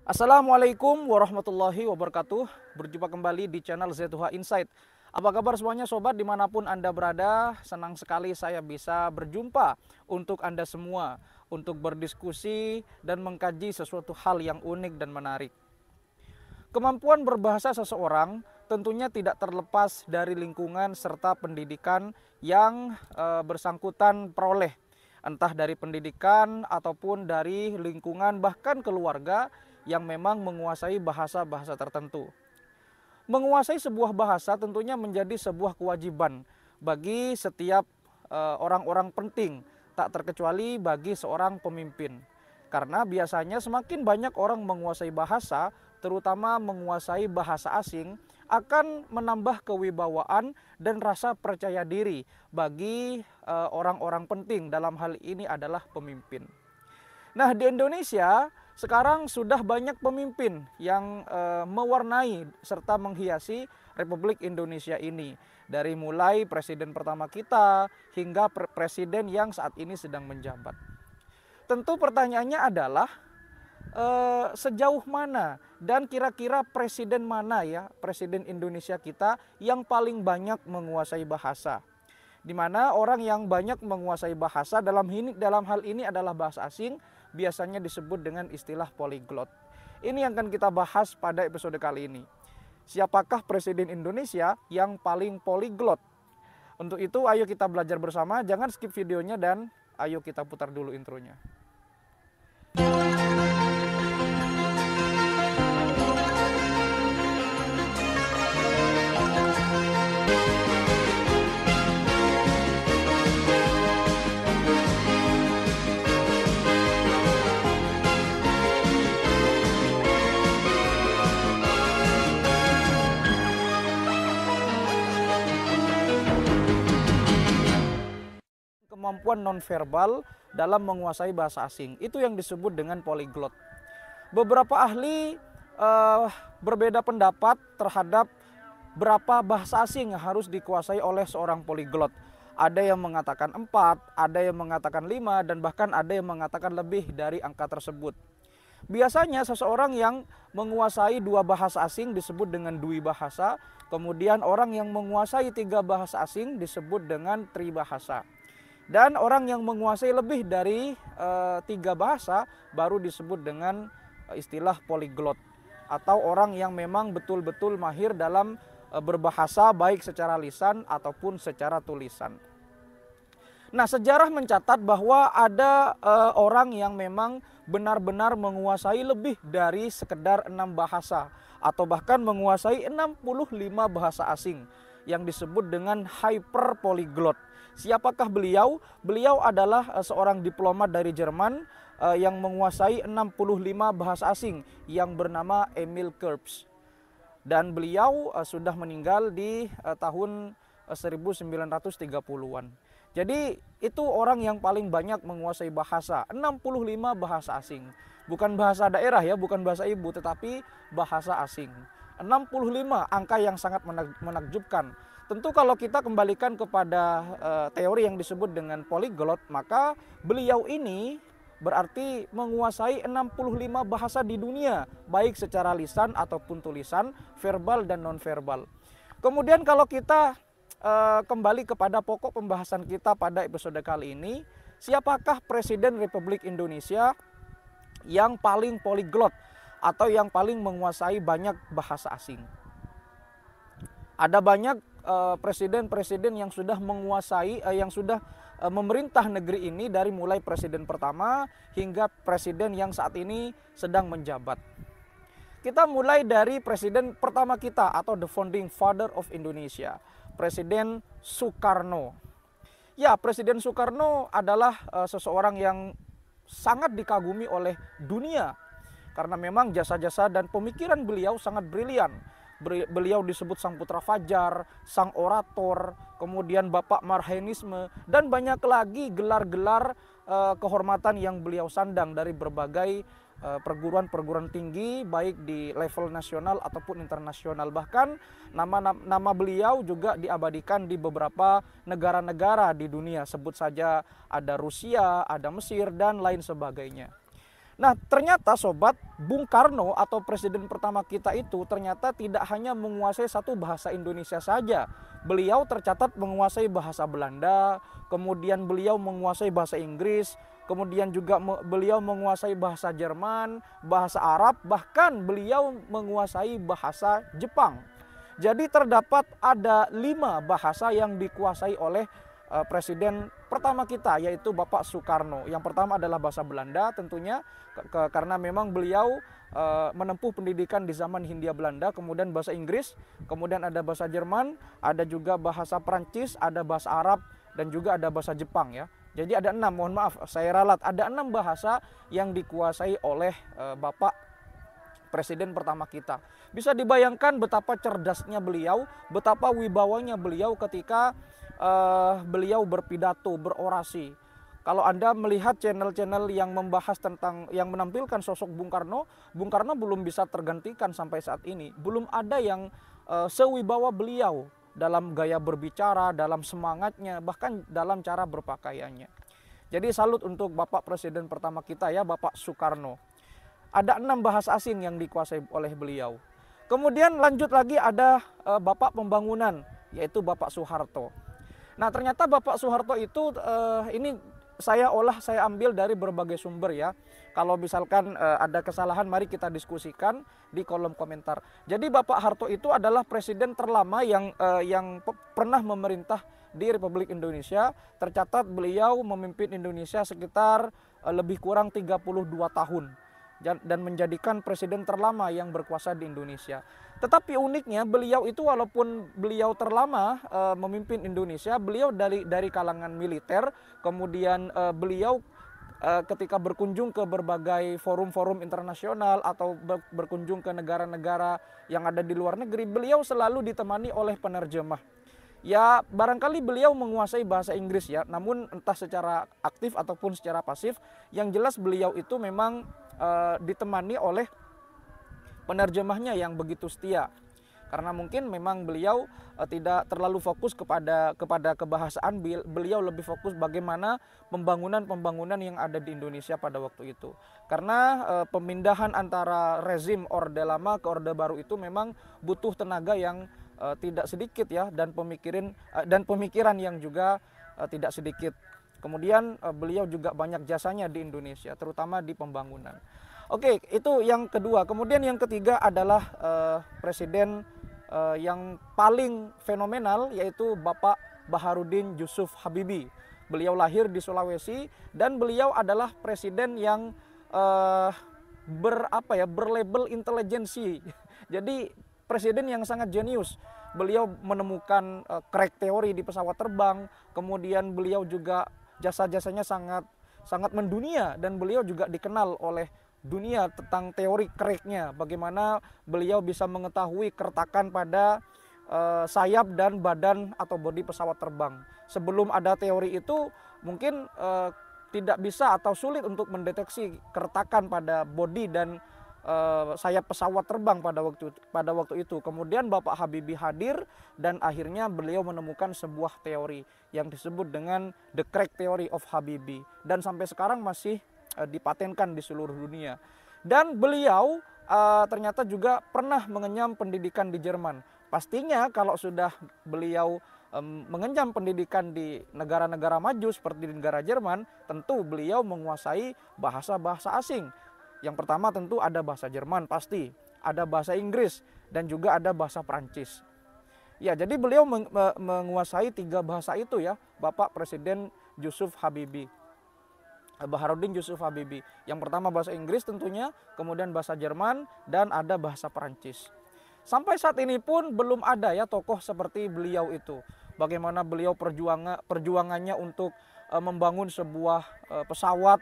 Assalamualaikum warahmatullahi wabarakatuh. Berjumpa kembali di channel Z2H Insight. Apa kabar semuanya sobat dimanapun Anda berada? Senang sekali saya bisa berjumpa untuk Anda semua, untuk berdiskusi dan mengkaji sesuatu hal yang unik dan menarik. Kemampuan berbahasa seseorang tentunya tidak terlepas dari lingkungan serta pendidikan yang bersangkutan peroleh, entah dari pendidikan ataupun dari lingkungan bahkan keluarga yang memang menguasai bahasa-bahasa tertentu. Menguasai sebuah bahasa tentunya menjadi sebuah kewajiban bagi setiap orang-orang penting, tak terkecuali bagi seorang pemimpin. Karena biasanya semakin banyak orang menguasai bahasa, terutama menguasai bahasa asing, akan menambah kewibawaan dan rasa percaya diri bagi orang-orang penting, dalam hal ini adalah pemimpin. Nah, di Indonesia sekarang sudah banyak pemimpin yang mewarnai serta menghiasi Republik Indonesia ini. Dari mulai presiden pertama kita hingga presiden yang saat ini sedang menjabat. Tentu pertanyaannya adalah sejauh mana dan kira-kira presiden mana ya, presiden Indonesia kita yang paling banyak menguasai bahasa. Di mana orang yang banyak menguasai bahasa dalam hal ini adalah bahasa asing, biasanya disebut dengan istilah polyglot. Ini yang akan kita bahas pada episode kali ini. Siapakah presiden Indonesia yang paling polyglot? Untuk itu ayo kita belajar bersama, jangan skip videonya dan ayo kita putar dulu intronya. Kemampuan nonverbal dalam menguasai bahasa asing, itu yang disebut dengan polyglot. Beberapa ahli berbeda pendapat terhadap berapa bahasa asing yang harus dikuasai oleh seorang polyglot. Ada yang mengatakan 4, ada yang mengatakan 5, dan bahkan ada yang mengatakan lebih dari angka tersebut. Biasanya seseorang yang menguasai 2 bahasa asing disebut dengan dwibahasa, kemudian orang yang menguasai 3 bahasa asing disebut dengan tribahasa. Dan orang yang menguasai lebih dari 3 bahasa baru disebut dengan istilah polyglot, atau orang yang memang betul-betul mahir dalam berbahasa baik secara lisan ataupun secara tulisan. Nah, sejarah mencatat bahwa ada orang yang memang benar-benar menguasai lebih dari sekedar 6 bahasa atau bahkan menguasai 65 bahasa asing yang disebut dengan hyperpolyglot. Siapakah beliau? Beliau adalah seorang diplomat dari Jerman yang menguasai 65 bahasa asing yang bernama Emil Kurbs. Dan beliau sudah meninggal di tahun 1930-an. Jadi itu orang yang paling banyak menguasai bahasa, 65 bahasa asing. Bukan bahasa daerah ya, bukan bahasa ibu, tetapi bahasa asing. 65, angka yang sangat menakjubkan. Tentu kalau kita kembalikan kepada teori yang disebut dengan polyglot, maka beliau ini berarti menguasai 65 bahasa di dunia, baik secara lisan ataupun tulisan, verbal dan nonverbal. Kemudian kalau kita kembali kepada pokok pembahasan kita pada episode kali ini, siapakah Presiden Republik Indonesia yang paling polyglot atau yang paling menguasai banyak bahasa asing? Ada banyak presiden-presiden yang sudah menguasai, yang sudah memerintah negeri ini dari mulai presiden pertama hingga presiden yang saat ini sedang menjabat. Kita mulai dari presiden pertama kita atau the founding father of Indonesia, Presiden Soekarno. Ya, Presiden Soekarno adalah seseorang yang sangat dikagumi oleh dunia karena memang jasa-jasa dan pemikiran beliau sangat brilian. Beliau disebut sang putra fajar, sang orator, kemudian bapak marhenisme, dan banyak lagi gelar-gelar kehormatan yang beliau sandang dari berbagai perguruan-perguruan tinggi baik di level nasional ataupun internasional. Bahkan nama beliau juga diabadikan di beberapa negara-negara di dunia, sebut saja ada Rusia, ada Mesir, dan lain sebagainya. Nah, ternyata sobat, Bung Karno atau presiden pertama kita itu ternyata tidak hanya menguasai satu bahasa Indonesia saja. Beliau tercatat menguasai bahasa Belanda, kemudian beliau menguasai bahasa Inggris, kemudian juga beliau menguasai bahasa Jerman, bahasa Arab, bahkan beliau menguasai bahasa Jepang. Jadi terdapat ada 5 bahasa yang dikuasai oleh presiden pertama kita, yaitu Bapak Soekarno. Yang pertama adalah bahasa Belanda tentunya, karena memang beliau menempuh pendidikan di zaman Hindia Belanda, kemudian bahasa Inggris, kemudian ada bahasa Jerman, ada juga bahasa Prancis, ada bahasa Arab, dan juga ada bahasa Jepang ya. Jadi ada 6, mohon maaf saya ralat, ada 6 bahasa yang dikuasai oleh Bapak presiden pertama kita. Bisa dibayangkan betapa cerdasnya beliau, betapa wibawanya beliau ketika beliau berpidato, berorasi. Kalau Anda melihat channel-channel yang membahas tentang, yang menampilkan sosok Bung Karno belum bisa tergantikan sampai saat ini. Belum ada yang sewibawa beliau dalam gaya berbicara, dalam semangatnya, bahkan dalam cara berpakaiannya. Jadi salut untuk Bapak Presiden pertama kita ya, Bapak Soekarno. Ada 6 bahasa asing yang dikuasai oleh beliau. Kemudian lanjut lagi ada Bapak Pembangunan, yaitu Bapak Soeharto. Nah, ternyata Bapak Soeharto itu ini saya ambil dari berbagai sumber ya. Kalau misalkan ada kesalahan, mari kita diskusikan di kolom komentar. Jadi Bapak Harto itu adalah presiden terlama yang pernah memerintah di Republik Indonesia. Tercatat beliau memimpin Indonesia sekitar lebih kurang 32 tahun. Dan menjadikan presiden terlama yang berkuasa di Indonesia. Tetapi uniknya beliau itu walaupun beliau terlama memimpin Indonesia, beliau dari kalangan militer, kemudian beliau ketika berkunjung ke berbagai forum-forum internasional atau berkunjung ke negara-negara yang ada di luar negeri, beliau selalu ditemani oleh penerjemah. Ya, barangkali beliau menguasai bahasa Inggris ya, namun entah secara aktif ataupun secara pasif, yang jelas beliau itu memang ditemani oleh penerjemahnya yang begitu setia. Karena mungkin memang beliau tidak terlalu fokus kepada kebahasaan, beliau lebih fokus bagaimana pembangunan yang ada di Indonesia pada waktu itu. Karena pemindahan antara rezim Orde Lama ke Orde Baru itu memang butuh tenaga yang tidak sedikit ya, dan pemikiran yang juga tidak sedikit. Kemudian beliau juga banyak jasanya di Indonesia, terutama di pembangunan. Oke, itu yang kedua. Kemudian yang ketiga adalah presiden yang paling fenomenal, yaitu Bapak Baharudin Yusuf Habibie. Beliau lahir di Sulawesi dan beliau adalah presiden yang berlabel intelijensi. Jadi presiden yang sangat jenius. Beliau menemukan crack teori di pesawat terbang, kemudian beliau juga jasa-jasanya sangat mendunia, dan beliau juga dikenal oleh dunia tentang teori cracknya, bagaimana beliau bisa mengetahui keretakan pada sayap dan badan atau bodi pesawat terbang. Sebelum ada teori itu mungkin tidak bisa atau sulit untuk mendeteksi keretakan pada bodi dan sayap pesawat terbang pada waktu itu. Kemudian Bapak Habibie hadir dan akhirnya beliau menemukan sebuah teori yang disebut dengan the crack theory of Habibie, dan sampai sekarang masih dipatenkan di seluruh dunia. Dan beliau ternyata juga pernah mengenyam pendidikan di Jerman. Pastinya kalau sudah beliau mengenyam pendidikan di negara-negara maju seperti di negara Jerman, tentu beliau menguasai bahasa-bahasa asing. Yang pertama tentu ada bahasa Jerman pasti, ada bahasa Inggris, dan juga ada bahasa Prancis. Ya, jadi beliau menguasai 3 bahasa itu ya, Bapak Presiden Yusuf Habibie. Baharudin Yusuf Habibie. Yang pertama bahasa Inggris tentunya, kemudian bahasa Jerman, dan ada bahasa Prancis. Sampai saat ini pun belum ada ya tokoh seperti beliau itu. Bagaimana beliau perjuangannya untuk membangun sebuah pesawat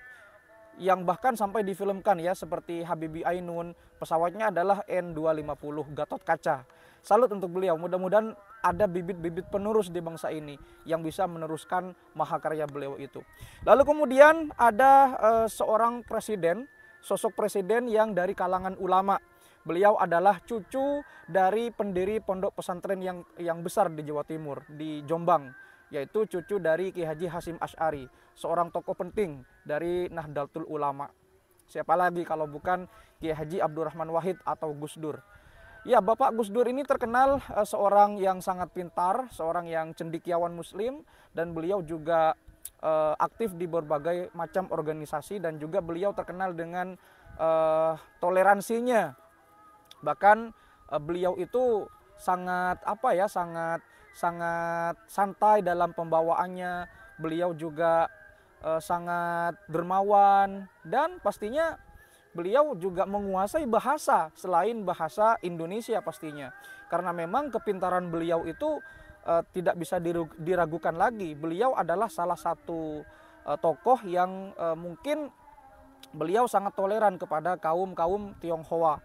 yang bahkan sampai difilmkan ya, seperti Habibie Ainun, pesawatnya adalah N250 Gatot Kaca. Salut untuk beliau, mudah-mudahan ada bibit-bibit penerus di bangsa ini yang bisa meneruskan mahakarya beliau itu. Lalu kemudian ada seorang presiden, sosok presiden yang dari kalangan ulama. Beliau adalah cucu dari pendiri pondok pesantren yang besar di Jawa Timur, di Jombang, yaitu cucu dari Ki Haji Hasyim Asy'ari, seorang tokoh penting dari Nahdlatul Ulama. Siapa lagi kalau bukan Kiai Haji Abdurrahman Wahid atau Gus Dur. Ya, Bapak Gus Dur ini terkenal seorang yang sangat pintar, seorang yang cendekiawan muslim, dan beliau juga aktif di berbagai macam organisasi, dan juga beliau terkenal dengan toleransinya. Bahkan beliau itu sangat sangat santai dalam pembawaannya. Beliau juga sangat dermawan, dan pastinya beliau juga menguasai bahasa selain bahasa Indonesia pastinya. Karena memang kepintaran beliau itu tidak bisa diragukan lagi. Beliau adalah salah satu tokoh yang mungkin beliau sangat toleran kepada kaum Tionghoa.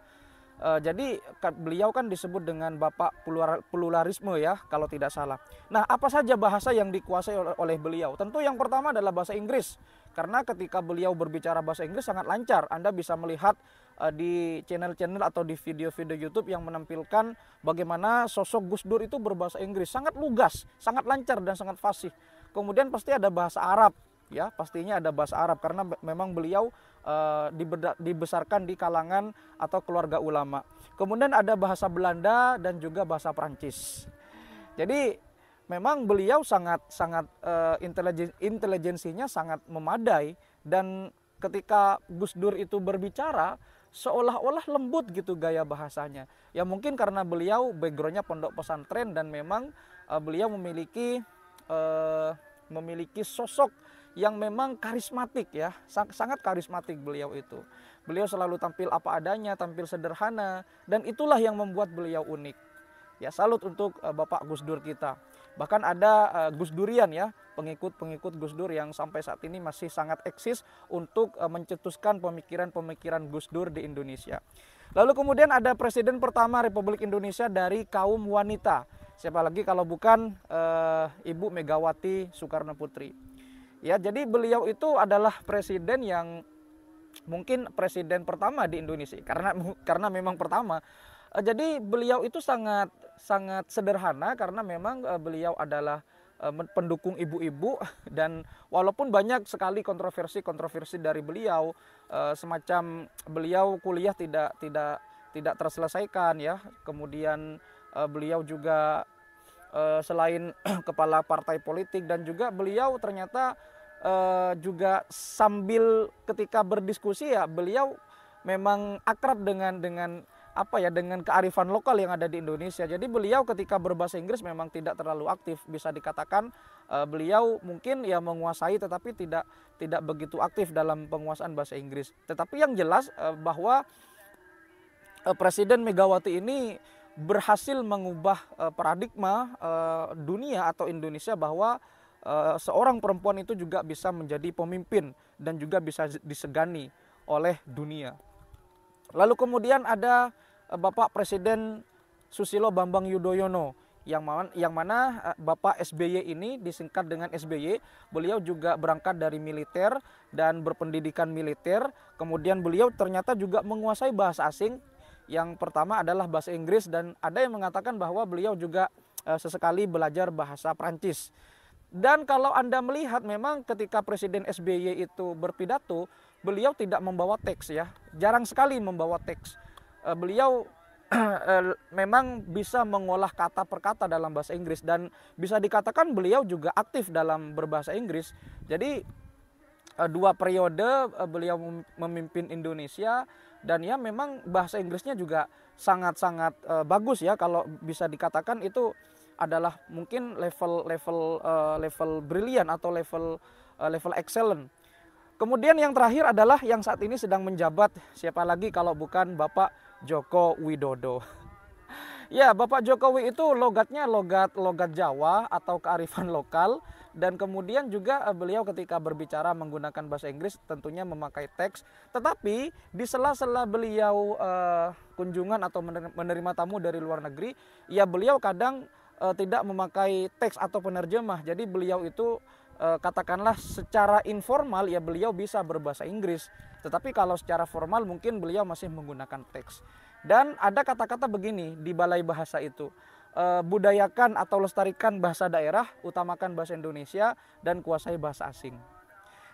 Jadi beliau kan disebut dengan Bapak Pluralisme ya, kalau tidak salah. Nah, apa saja bahasa yang dikuasai oleh beliau? Tentu yang pertama adalah bahasa Inggris. Karena ketika beliau berbicara bahasa Inggris sangat lancar. Anda bisa melihat di channel-channel atau di video-video YouTube yang menampilkan bagaimana sosok Gus Dur itu berbahasa Inggris. Sangat lugas, sangat lancar, dan sangat fasih. Kemudian pasti ada bahasa Arab. Ya, pastinya ada bahasa Arab karena memang beliau dibesarkan di kalangan atau keluarga ulama. Kemudian ada bahasa Belanda dan juga bahasa Perancis. Jadi memang beliau sangat intelijensinya sangat memadai, dan ketika Gus Dur itu berbicara seolah-olah lembut gitu gaya bahasanya. Ya mungkin karena beliau backgroundnya pondok pesantren, dan memang beliau memiliki sosok yang memang karismatik ya, sangat karismatik beliau itu. Beliau selalu tampil apa adanya, tampil sederhana, dan itulah yang membuat beliau unik. Ya, salut untuk Bapak Gus Dur kita. Bahkan ada Gus Durian ya, pengikut Gus Dur yang sampai saat ini masih sangat eksis untuk mencetuskan pemikiran-pemikiran Gus Dur di Indonesia. Lalu kemudian ada Presiden pertama Republik Indonesia dari kaum wanita. Siapa lagi kalau bukan Ibu Megawati Soekarno Putri. Ya, jadi beliau itu adalah presiden yang mungkin presiden pertama di Indonesia karena memang pertama. Jadi beliau itu sangat sederhana karena memang beliau adalah pendukung ibu-ibu, dan walaupun banyak sekali kontroversi dari beliau, semacam beliau kuliah tidak terselesaikan ya. Kemudian beliau juga selain kepala partai politik, dan juga beliau ternyata juga sambil ketika berdiskusi ya beliau memang akrab dengan kearifan lokal yang ada di Indonesia. Jadi beliau ketika berbahasa Inggris memang tidak terlalu aktif, bisa dikatakan beliau mungkin ya menguasai tetapi tidak begitu aktif dalam penguasaan bahasa Inggris. Tetapi yang jelas bahwa Presiden Megawati ini berhasil mengubah paradigma dunia atau Indonesia bahwa seorang perempuan itu juga bisa menjadi pemimpin dan juga bisa disegani oleh dunia. Lalu kemudian ada Bapak Presiden Susilo Bambang Yudhoyono yang mana Bapak SBY ini disingkat dengan SBY. Beliau juga berangkat dari militer dan berpendidikan militer. Kemudian beliau ternyata juga menguasai bahasa asing. Yang pertama adalah bahasa Inggris, dan ada yang mengatakan bahwa beliau juga sesekali belajar bahasa Prancis. Dan kalau Anda melihat memang ketika Presiden SBY itu berpidato, beliau tidak membawa teks ya. Jarang sekali membawa teks. Beliau memang bisa mengolah kata per kata dalam bahasa Inggris, dan bisa dikatakan beliau juga aktif dalam berbahasa Inggris. Jadi 2 periode beliau memimpin Indonesia, dan ya memang bahasa Inggrisnya juga sangat bagus ya, kalau bisa dikatakan itu adalah mungkin level brilian atau level excellent. Kemudian yang terakhir adalah yang saat ini sedang menjabat, siapa lagi kalau bukan Bapak Joko Widodo. Ya, Bapak Jokowi itu logatnya logat Jawa atau kearifan lokal, dan kemudian juga beliau ketika berbicara menggunakan bahasa Inggris tentunya memakai teks. Tetapi di sela-sela beliau kunjungan atau menerima tamu dari luar negeri, ya beliau kadang tidak memakai teks atau penerjemah. Jadi beliau itu katakanlah secara informal ya beliau bisa berbahasa Inggris, tetapi kalau secara formal mungkin beliau masih menggunakan teks. Dan ada kata-kata begini di Balai Bahasa itu, budayakan atau lestarikan bahasa daerah, utamakan bahasa Indonesia, dan kuasai bahasa asing.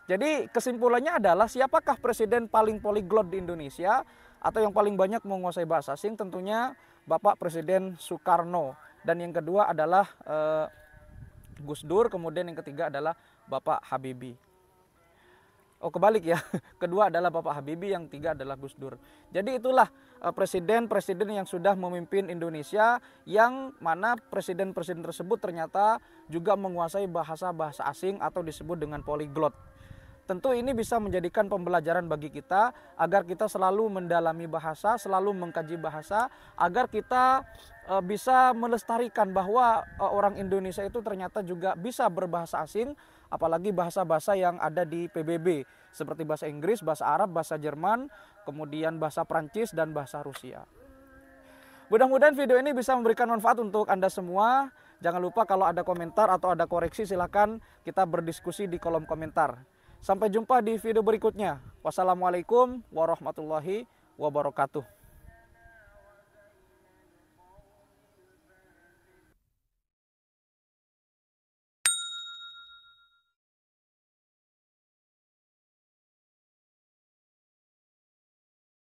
Jadi kesimpulannya adalah siapakah presiden paling polyglot di Indonesia atau yang paling banyak menguasai bahasa asing? Tentunya Bapak Presiden Soekarno. Dan yang kedua adalah Gus Dur, kemudian yang ketiga adalah Bapak Habibie. Oh kebalik ya, kedua adalah Bapak Habibie, yang tiga adalah Gus Dur. Jadi itulah presiden-presiden yang sudah memimpin Indonesia, yang mana presiden-presiden tersebut ternyata juga menguasai bahasa-bahasa asing atau disebut dengan polyglot. Tentu ini bisa menjadikan pembelajaran bagi kita agar kita selalu mendalami bahasa, selalu mengkaji bahasa, agar kita bisa melestarikan bahwa orang Indonesia itu ternyata juga bisa berbahasa asing, apalagi bahasa-bahasa yang ada di PBB seperti bahasa Inggris, bahasa Arab, bahasa Jerman, kemudian bahasa Prancis dan bahasa Rusia. Mudah-mudahan video ini bisa memberikan manfaat untuk Anda semua. Jangan lupa kalau ada komentar atau ada koreksi silakan kita berdiskusi di kolom komentar. Sampai jumpa di video berikutnya. Wassalamualaikum warahmatullahi wabarakatuh.